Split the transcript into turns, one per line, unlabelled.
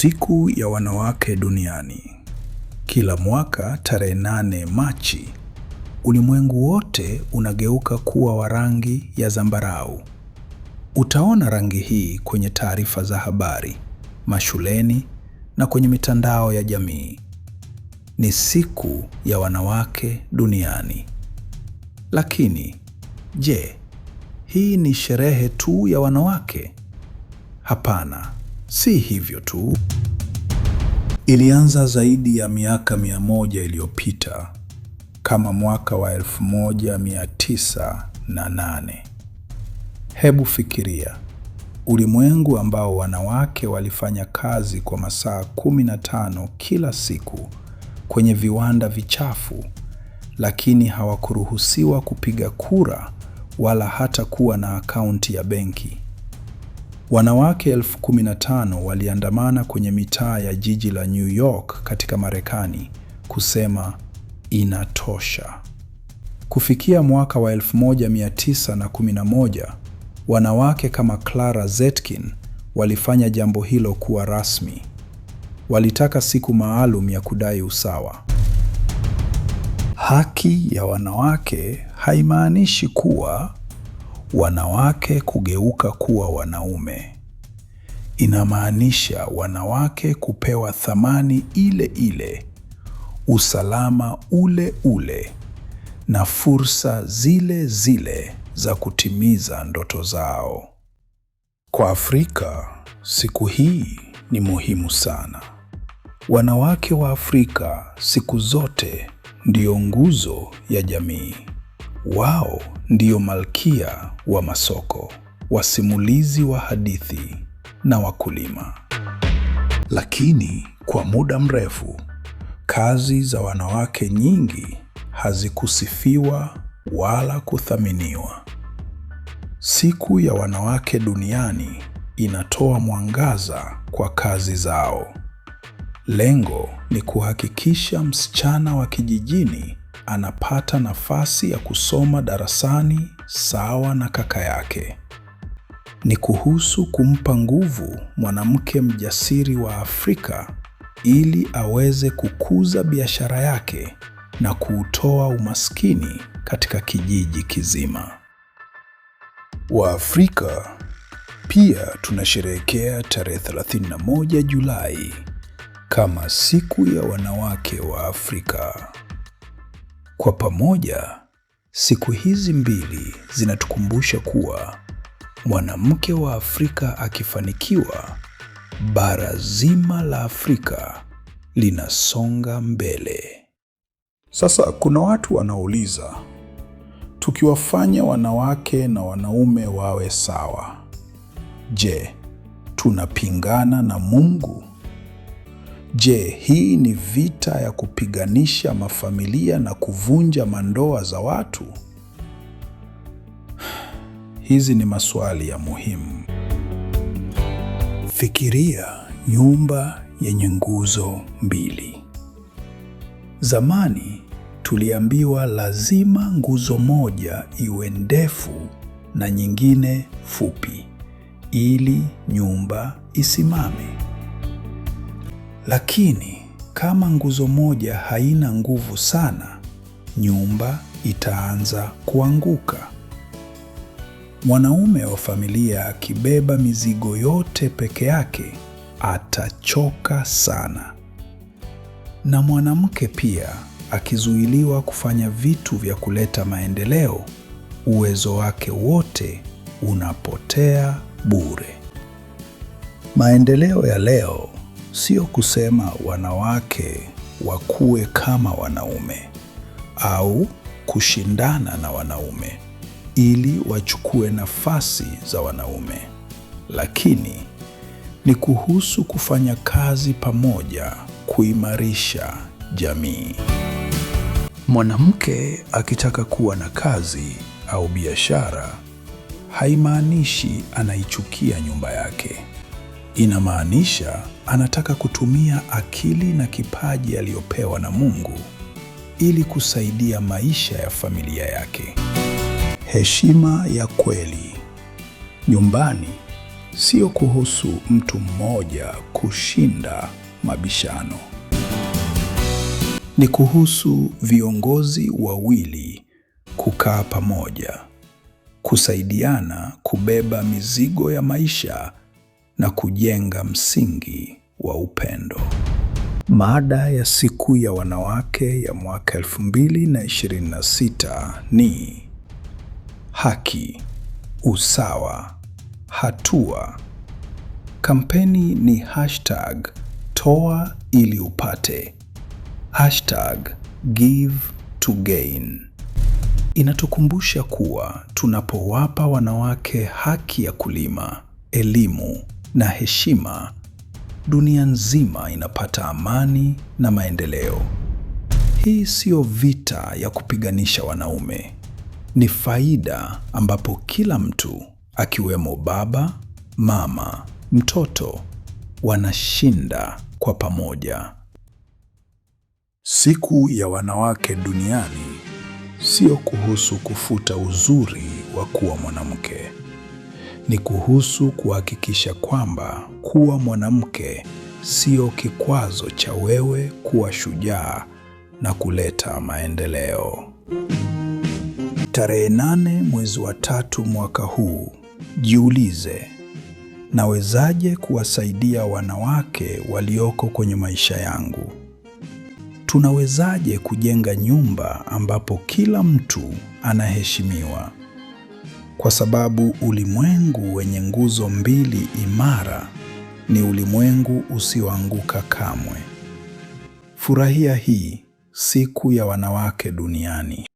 Siku ya wanawake duniani. Kila mwaka tarehe 8 Machi, ulimwengu wote unageuka kuwa wa rangi ya zambarau. Utaona rangi hii kwenye taarifa za habari, mashuleni na kwenye mitandao ya jamii. Ni siku ya wanawake duniani. Lakini, je, hii ni sherehe tu ya wanawake? Hapana, si hivyo tu. Ilianza zaidi ya miaka 100 iliyopita, kama mwaka wa 1908. Hebu fikiria, ulimwengu ambao wanawake walifanya kazi kwa masaa 15 kila siku kwenye viwanda vichafu, lakini hawakuruhusiwa kupiga kura wala hata kuwa na akaunti ya benki. Wanawake 15,000 waliandamana kwenye mitaa ya jiji la New York katika Marekani kusema inatosha. Kufikia mwaka wa 1911, wanawake kama Clara Zetkin walifanya jambo hilo kuwa rasmi. Walitaka siku maalum ya kudai usawa. Haki ya wanawake haimaanishi kuwa wanawake kugeuka kuwa wanaume. Inamaanisha wanawake kupewa thamani ile ile, usalama ule ule, na fursa zile zile za kutimiza ndoto zao. Kwa Afrika, siku hii ni muhimu sana. Wanawake wa Afrika siku zote ndio nguzo ya jamii. Wao ndio malkia wa masoko, wasimulizi wa hadithi na wakulima. Lakini kwa muda mrefu, kazi za wanawake nyingi hazikusifiwa wala kuthaminiwa. Siku ya wanawake duniani inatoa mwangaza kwa kazi zao. Lengo ni kuhakikisha msichana wa kijijini anapata nafasi ya kusoma darasani sawa na kaka yake. Ni kuhusu kumpa nguvu mwanamke mjasiri wa Afrika ili aweze kukuza biashara yake na kuutoa umaskini katika kijiji kizima. Waafrika pia tunasherehekea tarehe 31 Julai kama siku ya wanawake wa Afrika. Kwa pamoja, siku hizi mbili zinatukumbusha kuwa mwanamke wa Afrika akifanikiwa, bara zima la Afrika linasonga mbele. Sasa kuna watu wanauliza, tukiwafanya wanawake na wanaume wawe sawa, je, tunapingana na Mungu? Je, hii ni vita ya kupiganisha mafamilia na kuvunja mandoa za watu? Hizi ni maswali ya muhimu. Fikiria nyumba yenye nguzo mbili. Zamani tuliambiwa lazima nguzo moja iwe ndefu na nyingine fupi ili nyumba isimame. Lakini kama nguzo moja haina nguvu sana, nyumba itaanza kuanguka. Mwanaume wa familia akibeba mizigo yote peke yake atachoka sana. Na mwanamke pia akizuiliwa kufanya vitu vya kuleta maendeleo, uwezo wake wote unapotea bure. Maendeleo ya leo sio kusema wanawake wakue kama wanaume au kushindana na wanaume ili wachukue nafasi za wanaume, lakini ni kuhusu kufanya kazi pamoja kuimarisha jamii. Mwanamke akitaka kuwa na kazi au biashara, haimaanishi anaichukia nyumba yake. Inamaanisha anataka kutumia akili na kipaji aliyopewa na Mungu ili kusaidia maisha ya familia yake. Heshima ya kweli. Nyumbani, sio kuhusu mtu mmoja kushinda mabishano. Ni kuhusu viongozi wawili kukaa pamoja, kusaidiana kubeba mizigo ya maisha na kujenga msingi wa upendo. Mada ya siku ya wanawake ya mwaka 2026 ni haki, usawa, hatua. Kampeni ni #toa ili upate, #give to gain. Inatukumbusha kuwa tunapowapa wanawake haki ya kulima, elimu na heshima, dunia nzima inapata amani na maendeleo. Hii sio vita ya kupiganisha wanaume. Ni faida ambapo kila mtu, akiwemo baba, mama, mtoto, wanashinda kwa pamoja. Siku ya wanawake duniani sio kuhusu kufuta uzuri wa kuwa mwanamke. Ni kuhusu kuhakikisha kwamba kuwa mwanamke sio kikwazo cha wewe kuwa shujaa na kuleta maendeleo. Tarehe 8 mwezi wa 3 mwaka huu, jiulize, nawezaje kuwasaidia wanawake walioko kwenye maisha yangu? Tunawezaje kujenga nyumba ambapo kila mtu anaheshimiwa? Kwa sababu ulimwengu wenye nguzo mbili imara ni ulimwengu usioanguka kamwe. Furahia hii siku ya wanawake duniani.